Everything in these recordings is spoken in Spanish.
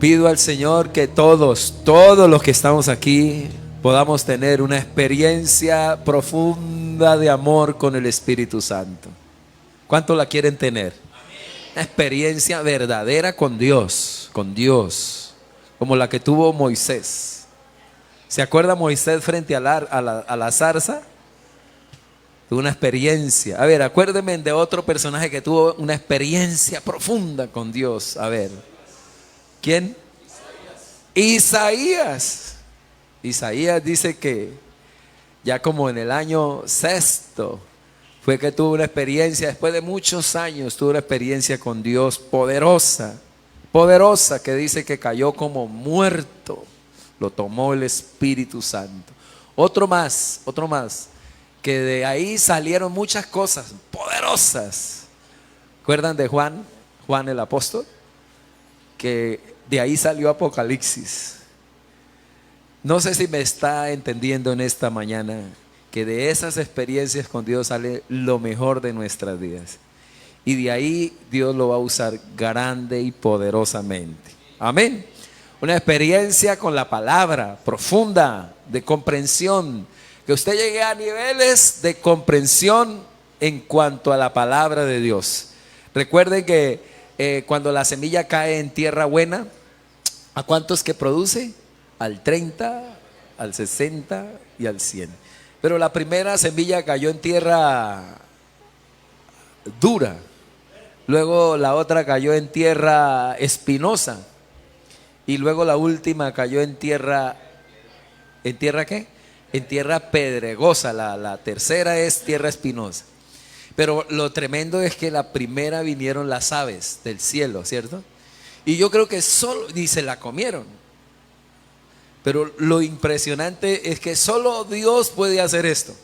Pido al Señor que todos los que estamos aquí podamos tener una experiencia profunda de amor con el Espíritu Santo. ¿Cuántos la quieren tener? Una experiencia verdadera con Dios, como la que tuvo Moisés. ¿Se acuerda Moisés frente a la zarza? Tuvo una experiencia. A ver, acuérdenme de otro personaje que tuvo una experiencia profunda con Dios. A ver, ¿quién? Isaías. Isaías dice que ya como en el año sexto fue que tuvo una experiencia, después de muchos años tuvo una experiencia con Dios poderosa, que dice que cayó como muerto, lo tomó el Espíritu Santo. Otro más, que de ahí salieron muchas cosas poderosas. ¿Recuerdan de Juan el apóstol? Que de ahí salió Apocalipsis. No sé si me está entendiendo en esta mañana que de esas experiencias con Dios sale lo mejor de nuestras vidas. Y de ahí Dios lo va a usar grande y poderosamente. Amén. Una experiencia con la palabra profunda, de comprensión. Que usted llegue a niveles de comprensión en cuanto a la palabra de Dios. Recuerden que cuando la semilla cae en tierra buena, ¿a cuántos que produce? Al 30, al 60 y al 100. Pero la primera semilla cayó en tierra dura. Luego la otra cayó en tierra espinosa. Y luego la última cayó en tierra. ¿En tierra qué? En tierra pedregosa. La tercera es tierra espinosa. Pero lo tremendo es que la primera vinieron las aves del cielo, ¿cierto? Y yo creo que solo, ni se la comieron. Pero lo impresionante es que solo Dios puede hacer esto.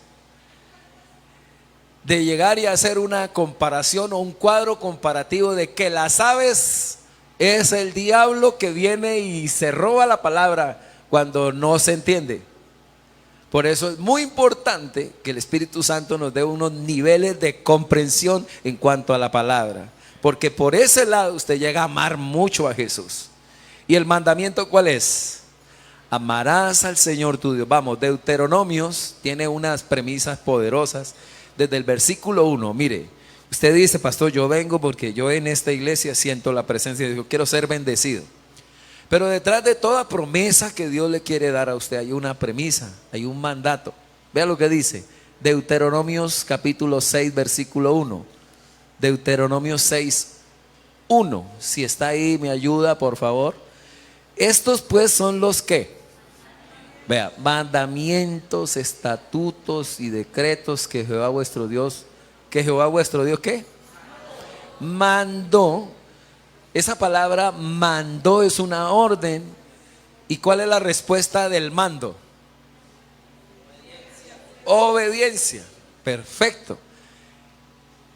De llegar y hacer una comparación o un cuadro comparativo de que las aves es el diablo que viene y se roba la palabra cuando no se entiende. Por eso es muy importante que el Espíritu Santo nos dé unos niveles de comprensión en cuanto a la palabra. Porque por ese lado usted llega a amar mucho a Jesús. ¿Y el mandamiento cuál es? Amarás al Señor tu Dios. Vamos, Deuteronomios tiene unas premisas poderosas. Desde el versículo 1, mire, usted dice, pastor, yo vengo porque yo en esta iglesia siento la presencia de Dios, quiero ser bendecido. Pero detrás de toda promesa que Dios le quiere dar a usted hay una premisa, hay un mandato. Vea lo que dice Deuteronomios capítulo 6 versículo 1. Deuteronomios 6, 1. Si está ahí, me ayuda por favor. Estos pues son los que, vea, mandamientos, estatutos y decretos que Jehová vuestro Dios, ¿qué? Mandó. Esa palabra mandó es una orden. ¿Y cuál es la respuesta del mando? Obediencia. Perfecto.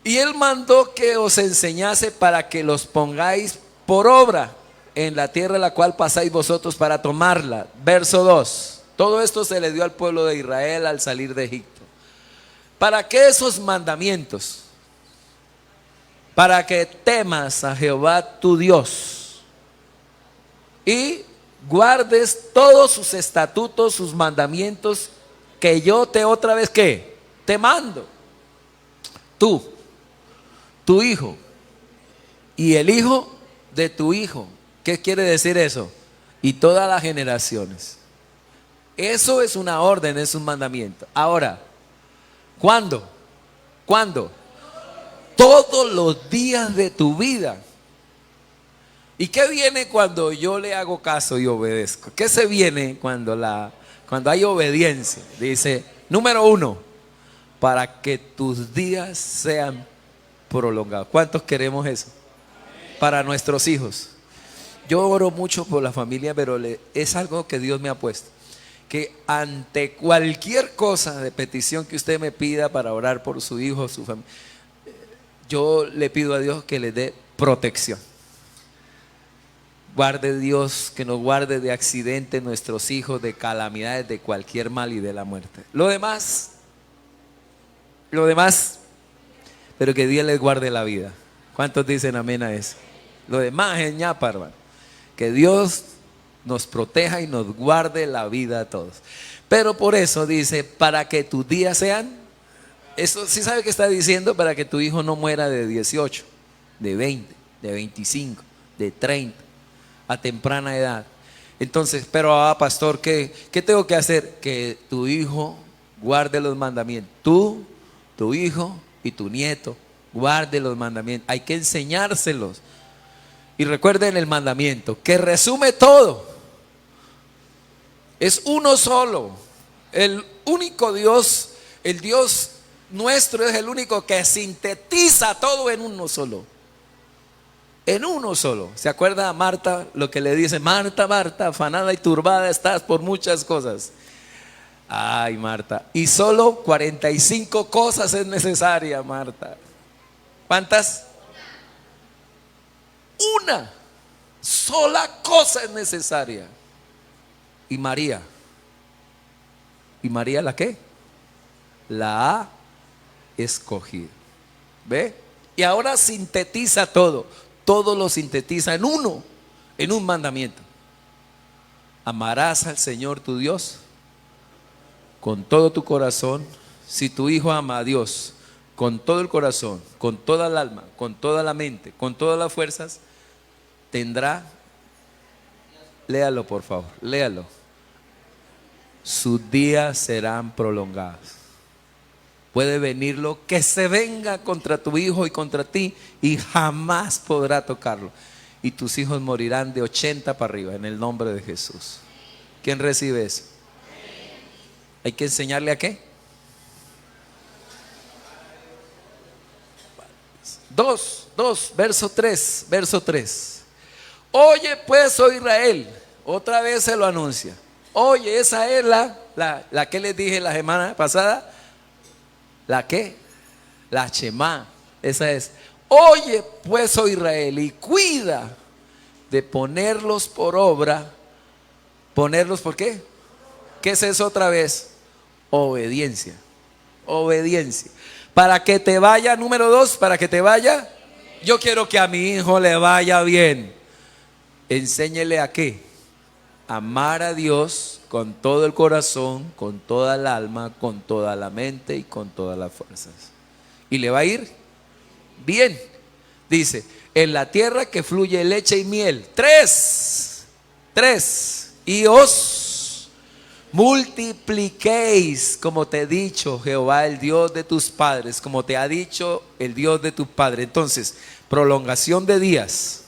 Y él mandó que os enseñase para que los pongáis por obra en la tierra en la cual pasáis vosotros para tomarla. Verso 2. Todo esto se le dio al pueblo de Israel al salir de Egipto. ¿Para qué esos mandamientos? Para que temas a Jehová tu Dios y guardes todos sus estatutos, sus mandamientos que yo te otra vez ¿qué? Te mando. Tú, tu hijo y el hijo de tu hijo. ¿Qué quiere decir eso? Y todas las generaciones. Eso es una orden, es un mandamiento. Ahora, ¿cuándo? ¿Cuándo? Todos los días de tu vida. ¿Y qué viene cuando yo le hago caso y obedezco? ¿Qué se viene cuando hay obediencia? Dice, número 1, para que tus días sean prolongados. ¿Cuántos queremos eso? Para nuestros hijos. Yo oro mucho por la familia, pero es algo que Dios me ha puesto. Que ante cualquier cosa de petición que usted me pida para orar por su hijo, su familia, yo le pido a Dios que le dé protección. Guarde Dios, que nos guarde de accidentes nuestros hijos, de calamidades, de cualquier mal y de la muerte. Lo demás, pero que Dios les guarde la vida. ¿Cuántos dicen amén a eso? Lo demás es ñapa, hermano. Que Dios nos proteja y nos guarde la vida a todos. Pero por eso dice, para que tus días sean, eso sí sabe que está diciendo, para que tu hijo no muera de 18, de 20, de 25, de 30, a temprana edad. Entonces, pero pastor, ¿qué tengo que hacer? Que tu hijo guarde los mandamientos. Tú, tu hijo y tu nieto guarde los mandamientos. Hay que enseñárselos. Y recuerden el mandamiento, que resume todo. Es uno solo. El único Dios, el Dios nuestro es el único que sintetiza todo en uno solo. En uno solo. ¿Se acuerda a Marta lo que le dice? Marta, Marta, afanada y turbada estás por muchas cosas. Ay, Marta. Y solo 45 cosas es necesaria, Marta. ¿Cuántas? Una sola cosa es necesaria. ¿Y María? ¿Y María la qué? La ha escogido. ¿Ve? Y ahora sintetiza todo. Todo lo sintetiza en uno, en un mandamiento. Amarás al Señor tu Dios con todo tu corazón. Si tu hijo ama a Dios con todo el corazón, con toda el alma, con toda la mente, con todas las fuerzas, tendrá, léalo por favor, léalo, sus días serán prolongados. Puede venir lo que se venga contra tu hijo y contra ti y jamás podrá tocarlo. Y tus hijos morirán de 80 para arriba en el nombre de Jesús. ¿Quién recibe eso? ¿Hay que enseñarle a qué? Dos, verso 3. Oye pues, oh Israel, otra vez se lo anuncia. Oye, esa es la que les dije la semana pasada. ¿La qué? La Shema. Esa es. Oye pues, oh Israel, y cuida de ponerlos por obra. ¿Ponerlos por qué? ¿Qué es eso otra vez? Obediencia. Obediencia. Para que te vaya, número 2, para que te vaya. Yo quiero que a mi hijo le vaya bien. Enséñele a qué. Amar a Dios con todo el corazón, con toda el alma, con toda la mente y con todas las fuerzas. Y le va a ir bien. Dice, en la tierra que fluye leche y miel. 3. Y os multipliquéis, como te he dicho Jehová, el Dios de tus padres, como te ha dicho el Dios de tu padre. Entonces, prolongación de días.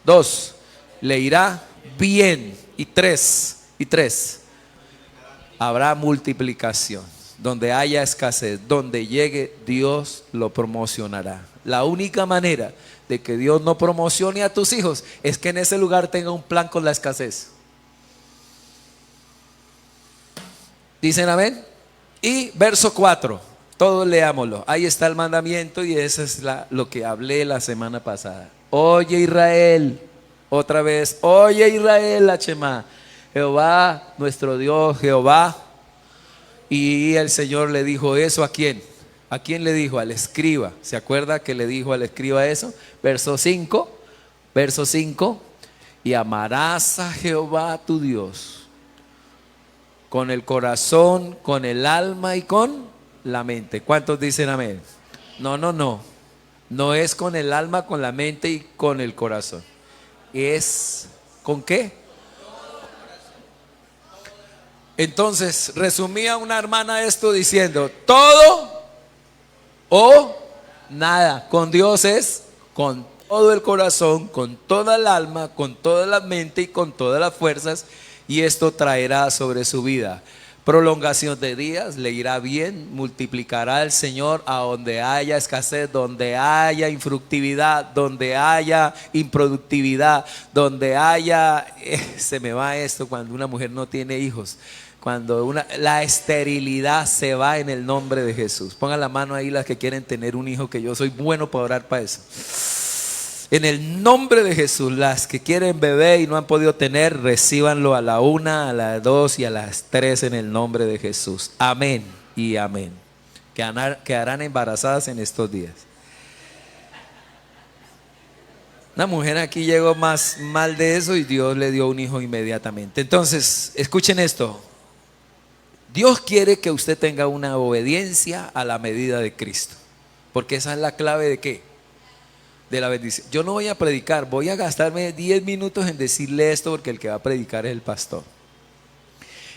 2, le irá bien. Y 3, habrá multiplicación. Donde haya escasez, donde llegue, Dios lo promocionará. La única manera de que Dios no promocione a tus hijos es que en ese lugar tenga un plan con la escasez. ¿Dicen amén? Y verso 4, todos leámoslo. Ahí está el mandamiento y eso es lo que hablé la semana pasada. Oye Israel, otra vez, oye Israel, la Shema, Jehová nuestro Dios, Jehová. Y el Señor le dijo eso ¿a quién? ¿A quién le dijo? Al escriba. ¿Se acuerda que le dijo al escriba eso? Verso 5, y amarás a Jehová tu Dios con el corazón, con el alma y con la mente. ¿Cuántos dicen amén? No es con el alma, con la mente y con el corazón. Es ¿con qué? Entonces resumía una hermana esto diciendo: todo o nada. Con Dios es con todo el corazón, con toda el alma, con toda la mente y con todas las fuerzas, y esto traerá sobre su vida prolongación de días, le irá bien, multiplicará el Señor a donde haya escasez, donde haya infructividad, donde haya improductividad, donde haya, se me va esto cuando una mujer no tiene hijos, cuando la esterilidad se va en el nombre de Jesús. Pongan la mano ahí las que quieren tener un hijo, que yo soy bueno para orar para eso. En el nombre de Jesús, las que quieren bebé y no han podido tener, recíbanlo a la 1, a las 2 y a las 3 en el nombre de Jesús. Amén y amén. Quedarán embarazadas en estos días. Una mujer aquí llegó más mal de eso y Dios le dio un hijo inmediatamente. Entonces, escuchen esto. Dios quiere que usted tenga una obediencia a la medida de Cristo. Porque esa es la clave de ¿qué? De la bendición. Yo no voy a predicar, voy a gastarme 10 minutos en decirle esto porque el que va a predicar es el pastor.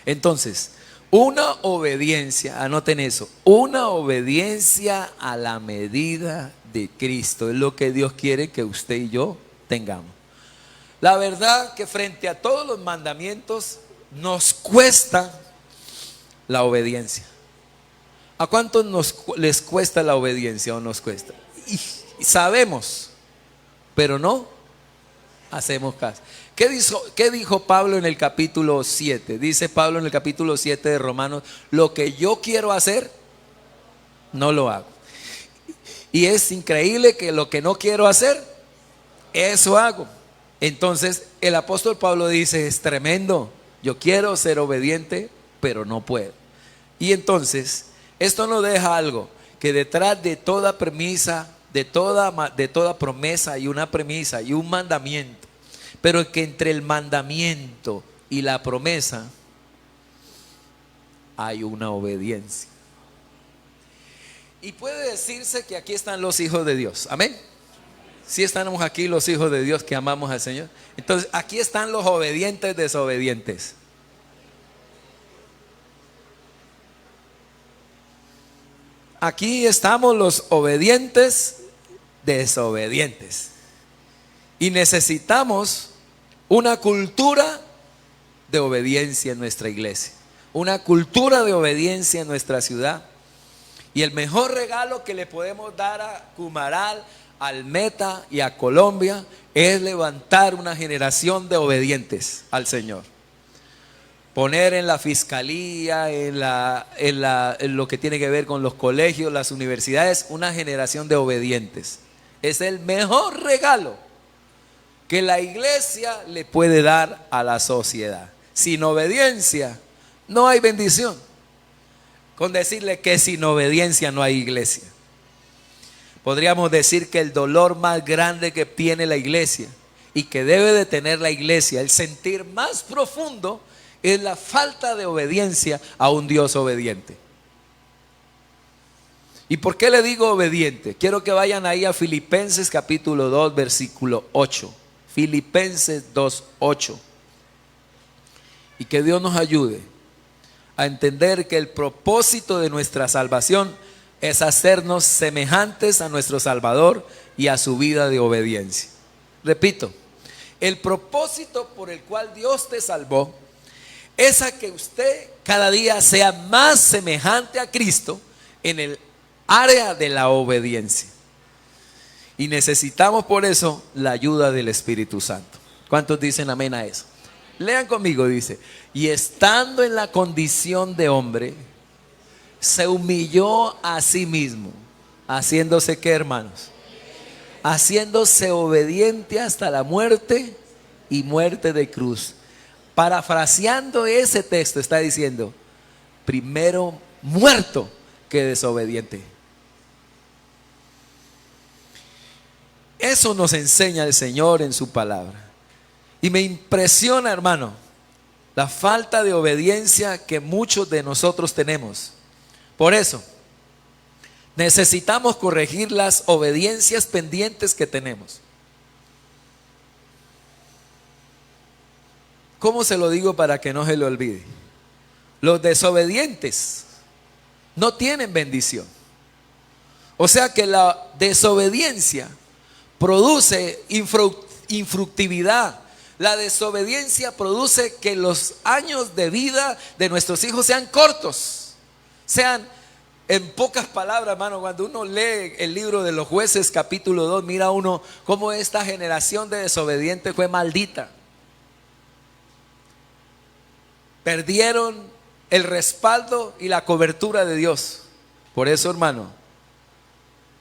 Entonces, una obediencia, anoten eso, una obediencia a la medida de Cristo es lo que Dios quiere que usted y yo tengamos. La verdad que frente a todos los mandamientos nos cuesta la obediencia. ¿A cuántos les cuesta la obediencia o nos cuesta? Y sabemos, pero no hacemos caso. ¿Qué dijo Pablo en el capítulo 7? Dice Pablo en el capítulo 7 de Romanos: lo que yo quiero hacer, no lo hago. Y es increíble que lo que no quiero hacer, eso hago. Entonces el apóstol Pablo dice: es tremendo, yo quiero ser obediente, pero no puedo. Y entonces esto nos deja algo, que detrás de toda premisa, de toda promesa hay una premisa y un mandamiento, pero que entre el mandamiento y la promesa hay una obediencia. Y puede decirse que aquí están los hijos de Dios, amén. Si estamos aquí los hijos de Dios que amamos al Señor. Entonces aquí están los obedientes desobedientes. Aquí estamos los obedientes desobedientes. Y necesitamos una cultura de obediencia en nuestra iglesia, una cultura de obediencia en nuestra ciudad. Y el mejor regalo que le podemos dar a Cumaral, al Meta y a Colombia es levantar una generación de obedientes al Señor. Poner en la fiscalía, en lo que tiene que ver con los colegios, las universidades, una generación de obedientes. Es el mejor regalo que la iglesia le puede dar a la sociedad. Sin obediencia no hay bendición. Con decirle que sin obediencia no hay iglesia. Podríamos decir que el dolor más grande que tiene la iglesia y que debe de tener la iglesia, el sentir más profundo, es la falta de obediencia a un Dios obediente. ¿Y por qué le digo obediente? Quiero que vayan ahí a Filipenses capítulo 2 versículo 8. Filipenses 2, 8. Y que Dios nos ayude a entender que el propósito de nuestra salvación es hacernos semejantes a nuestro Salvador y a su vida de obediencia. Repito, el propósito por el cual Dios te salvó es a que usted cada día sea más semejante a Cristo en el área de la obediencia. Y necesitamos por eso la ayuda del Espíritu Santo. ¿Cuántos dicen amén a eso? Lean conmigo, dice: y estando en la condición de hombre, se humilló a sí mismo, haciéndose ¿qué, hermanos? Haciéndose obediente hasta la muerte y muerte de cruz. Parafraseando ese texto, está diciendo: primero muerto que desobediente. Eso nos enseña el Señor en su palabra. Y me impresiona, hermano, la falta de obediencia que muchos de nosotros tenemos. Por eso necesitamos corregir las obediencias pendientes que tenemos. ¿Cómo se lo digo para que no se le olvide? Los desobedientes no tienen bendición. O sea que la desobediencia produce infructividad. La desobediencia produce que los años de vida de nuestros hijos sean cortos. Sean, en pocas palabras, hermano, cuando uno lee el libro de los Jueces capítulo 2, mira uno cómo esta generación de desobedientes fue maldita. Perdieron el respaldo y la cobertura de Dios. Por eso, hermano,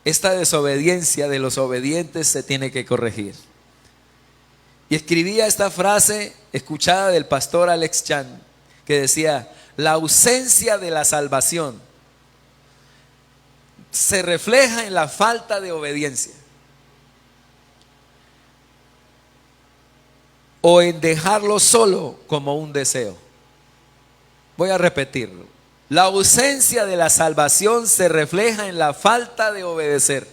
esta desobediencia de los obedientes se tiene que corregir. Y escribía esta frase escuchada del pastor Alex Chan, que decía: la ausencia de la salvación se refleja en la falta de obediencia. o en dejarlo solo como un deseo. Voy a repetirlo. La ausencia de la salvación se refleja en la falta de obedecer.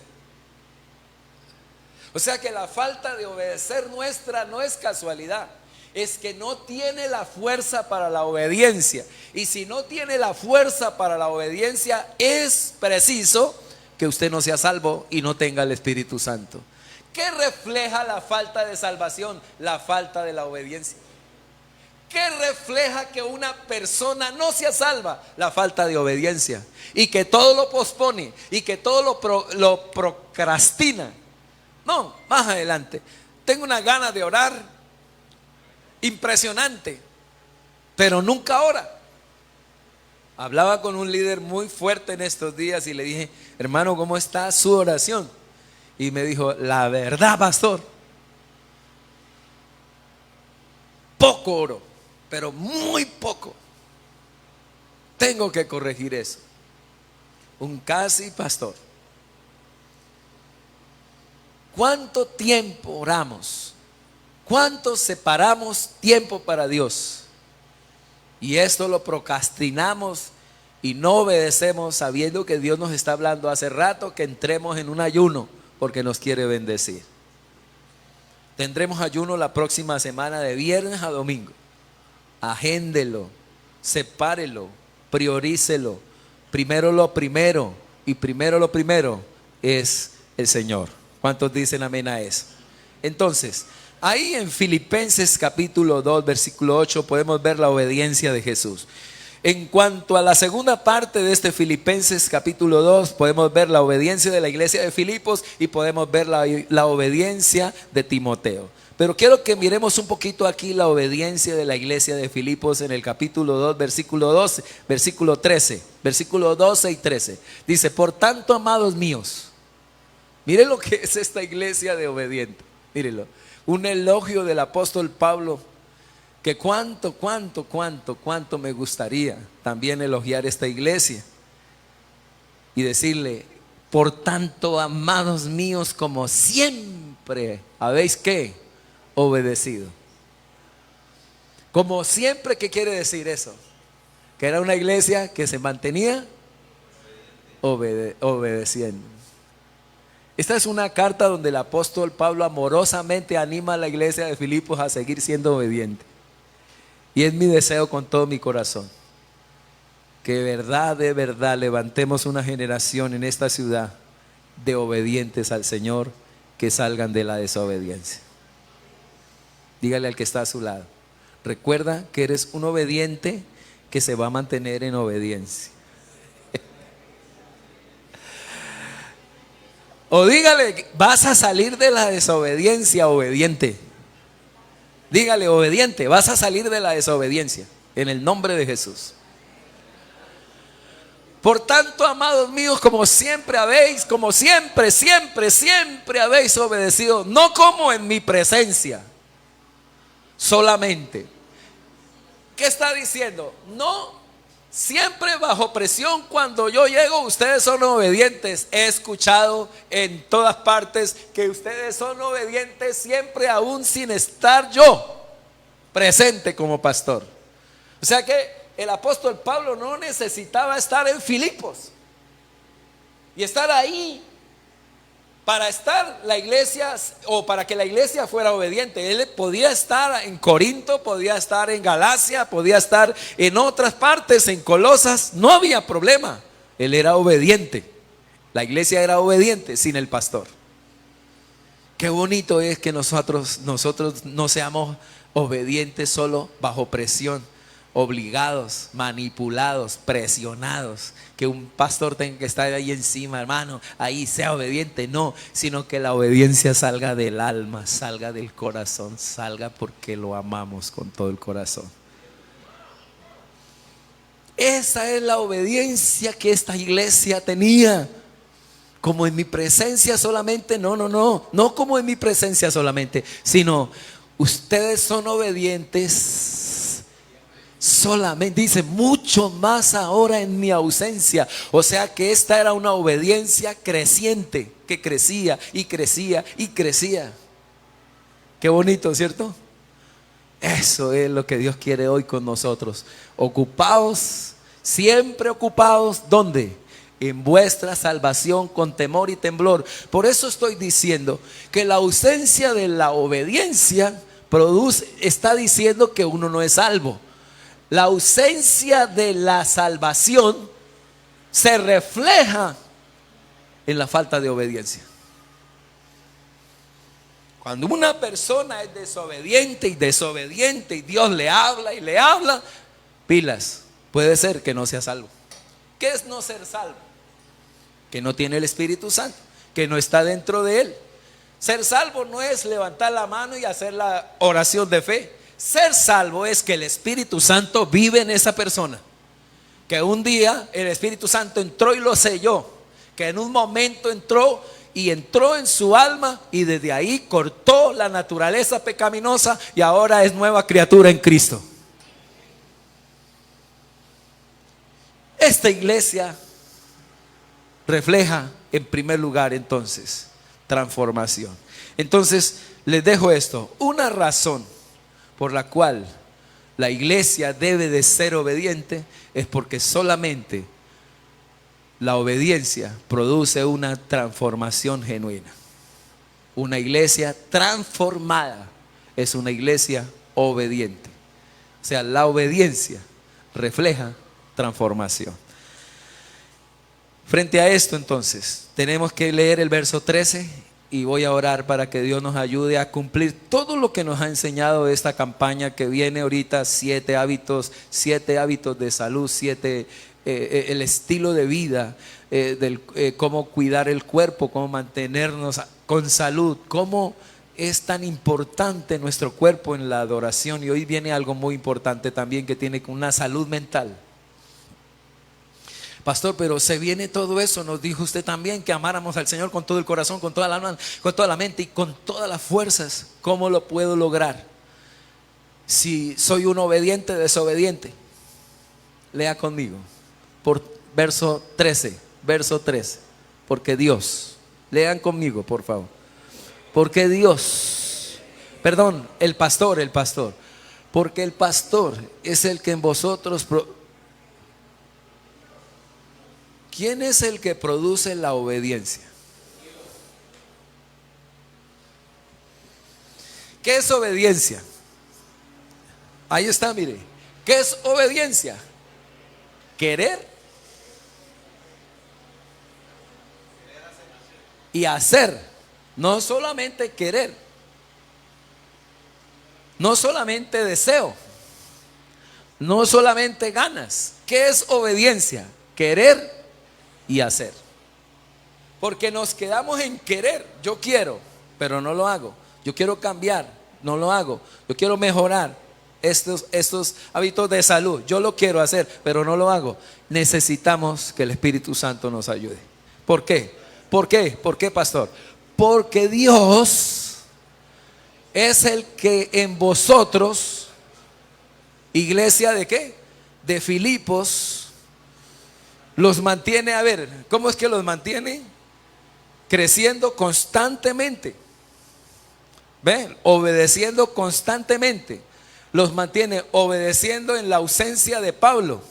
O sea que la falta de obedecer nuestra no es casualidad, es que no tiene la fuerza para la obediencia. Y si no tiene la fuerza para la obediencia, es preciso que usted no sea salvo y no tenga el Espíritu Santo. ¿Qué refleja la falta de salvación? La falta de la obediencia. ¿Qué refleja que una persona no sea salva? La falta de obediencia. Y que todo lo pospone y que todo lo procrastina. No, más adelante. Tengo una gana de orar impresionante, pero nunca ora. Hablaba con un líder muy fuerte en estos días y le dije: hermano, ¿cómo está su oración? Y me dijo: la verdad, pastor, poco oro, pero muy poco. Tengo que corregir eso. Un casi pastor. ¿Cuánto tiempo oramos? ¿Cuánto separamos tiempo para Dios? Y esto lo procrastinamos y no obedecemos, sabiendo que Dios nos está hablando hace rato que entremos en un ayuno porque nos quiere bendecir. Tendremos ayuno la próxima semana de viernes a domingo. Agéndelo, sepárelo, priorícelo. Primero lo primero, y primero lo primero es el Señor. ¿Cuántos dicen amén a eso? Entonces, ahí en Filipenses capítulo 2, versículo 8 podemos ver la obediencia de Jesús. En cuanto a la segunda parte de este Filipenses capítulo 2, podemos ver la obediencia de la iglesia de Filipos y podemos ver la obediencia de Timoteo. Pero quiero que miremos un poquito aquí la obediencia de la iglesia de Filipos en el capítulo 2, versículo 12, versículo 13, versículo 12 y 13. Dice: por tanto, amados míos, miren lo que es esta iglesia de obedientes. Mírenlo. Un elogio del apóstol Pablo, que cuánto me gustaría también elogiar esta iglesia y decirle: por tanto, amados míos, como siempre habéis ¿qué? Obedecido. Como siempre, ¿qué quiere decir eso? Que era una iglesia que se mantenía obedeciendo. Esta es una carta donde el apóstol Pablo amorosamente anima a la iglesia de Filipos a seguir siendo obediente. Y es mi deseo con todo mi corazón que de verdad levantemos una generación en esta ciudad de obedientes al Señor, que salgan de la desobediencia. Dígale al que está a su lado: recuerda que eres un obediente que se va a mantener en obediencia. O dígale: vas a salir de la desobediencia obediente. Dígale: obediente, vas a salir de la desobediencia en el nombre de Jesús. Por tanto, amados míos, como siempre habéis obedecido, no como en mi presencia solamente. ¿Qué está diciendo? No siempre bajo presión. Cuando yo llego, ustedes son obedientes. He escuchado en todas partes que ustedes son obedientes siempre, aún sin estar yo presente como pastor. O sea que el apóstol Pablo no necesitaba estar en Filipos y estar ahí para estar la iglesia, o para que la iglesia fuera obediente. Él podía estar en Corinto, podía estar en Galacia, podía estar en otras partes, en Colosas, no había problema. Él era obediente. La iglesia era obediente sin el pastor. Qué bonito es que nosotros no seamos obedientes solo bajo presión, obligados, manipulados, presionados, que un pastor tenga que estar ahí encima, hermano, ahí sea obediente. No, sino que la obediencia salga del alma, salga del corazón, salga porque lo amamos con todo el corazón. Esa es la obediencia que esta iglesia tenía. Como en mi presencia solamente, no como en mi presencia solamente, sino ustedes son obedientes solamente, dice, mucho más ahora en mi ausencia. O sea que esta era una obediencia creciente, que crecía y crecía y crecía. Qué bonito, ¿cierto? Eso es lo que Dios quiere hoy con nosotros. Ocupados, siempre ocupados, ¿dónde? En vuestra salvación con temor y temblor. Por eso estoy diciendo que la ausencia de la obediencia está diciendo que uno no es salvo. La ausencia de la salvación se refleja en la falta de obediencia. Cuando una persona es desobediente y Dios le habla y le habla, pilas, puede ser que no sea salvo. ¿Qué es no ser salvo? Que no tiene el Espíritu Santo, que no está dentro de él. Ser salvo no es levantar la mano y hacer la oración de fe. Ser salvo es que el Espíritu Santo vive en esa persona. Que un día el Espíritu Santo entró y lo selló. Que en un momento entró en su alma y desde ahí cortó la naturaleza pecaminosa y ahora es nueva criatura en Cristo. Esta iglesia refleja en primer lugar entonces transformación. Entonces les dejo esto, una razón por la cual la iglesia debe de ser obediente es porque solamente la obediencia produce una transformación genuina. Una iglesia transformada es una iglesia obediente. O sea, la obediencia refleja transformación. Frente a esto entonces, tenemos que leer el verso 13 y voy a orar para que Dios nos ayude a cumplir todo lo que nos ha enseñado esta campaña que viene ahorita, 7 hábitos de salud, 7 el estilo de vida, cómo cuidar el cuerpo, cómo mantenernos con salud, cómo es tan importante nuestro cuerpo en la adoración. Y hoy viene algo muy importante también que tiene una salud mental. Pastor, pero se viene todo eso. Nos dijo usted también que amáramos al Señor con todo el corazón, con toda la alma, con toda la mente y con todas las fuerzas. ¿Cómo lo puedo lograr? Si soy un obediente desobediente. Lea conmigo. Por verso 13. Porque Dios, lean conmigo por favor. Porque Dios, perdón, el pastor. Porque el pastor es el que en vosotros ¿quién es el que produce la obediencia? ¿Qué es obediencia? Ahí está, mire. ¿Qué es obediencia? Querer y hacer. No solamente querer, no solamente deseo, no solamente ganas. ¿Qué es obediencia? Querer y hacer. Porque nos quedamos en querer. Yo quiero, pero no lo hago. Yo quiero cambiar, no lo hago. Yo quiero mejorar estos hábitos de salud. Yo lo quiero hacer, pero no lo hago. Necesitamos que el Espíritu Santo nos ayude. ¿Por qué? ¿Por qué? ¿Por qué, pastor? Porque Dios es el que en vosotros, iglesia de qué? De Filipos, los mantiene. A ver, ¿cómo es que los mantiene? Creciendo constantemente. ¿Ven? Obedeciendo constantemente. Los mantiene obedeciendo en la ausencia de Pablo.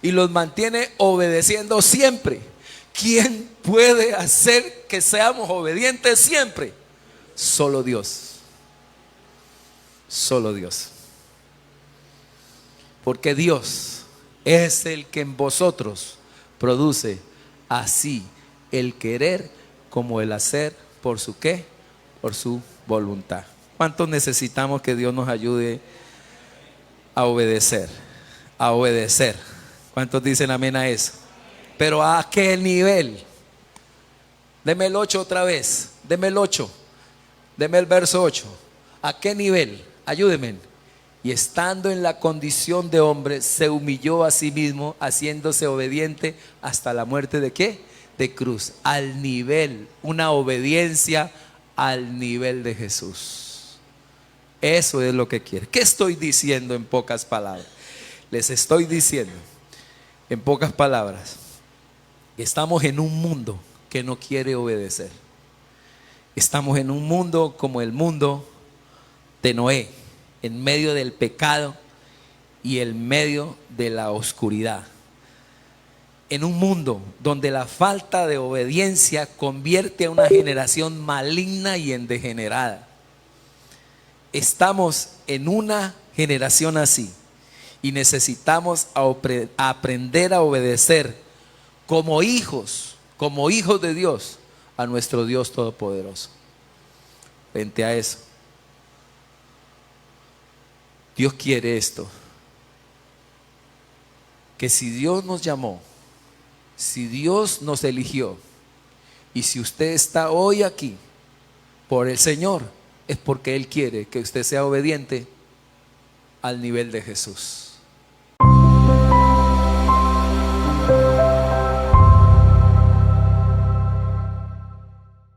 Y los mantiene obedeciendo siempre. ¿Quién puede hacer que seamos obedientes siempre? Solo Dios. Solo Dios. Porque Dios es el que en vosotros produce así el querer como el hacer. ¿Por su qué? Por su voluntad. ¿Cuántos necesitamos que Dios nos ayude a obedecer? A obedecer. ¿Cuántos dicen amén a eso? Pero ¿a qué nivel? Deme el 8 otra vez. Deme el 8. Deme el verso 8. ¿A qué nivel? Ayúdenme. Y estando en la condición de hombre, se humilló a sí mismo, haciéndose obediente hasta la muerte ¿de qué? De cruz. Al nivel, una obediencia al nivel de Jesús. Eso es lo que quiere. ¿Qué estoy diciendo en pocas palabras? Les estoy diciendo en pocas palabras que estamos en un mundo que no quiere obedecer. Estamos en un mundo como el mundo de Noé, en medio del pecado y en medio de la oscuridad. En un mundo donde la falta de obediencia convierte a una generación maligna y en degenerada. Estamos en una generación así y necesitamos aprender a obedecer como hijos de Dios a nuestro Dios Todopoderoso. Frente a eso, Dios quiere esto, que si Dios nos llamó, si Dios nos eligió y si usted está hoy aquí por el Señor, es porque Él quiere que usted sea obediente al nivel de Jesús.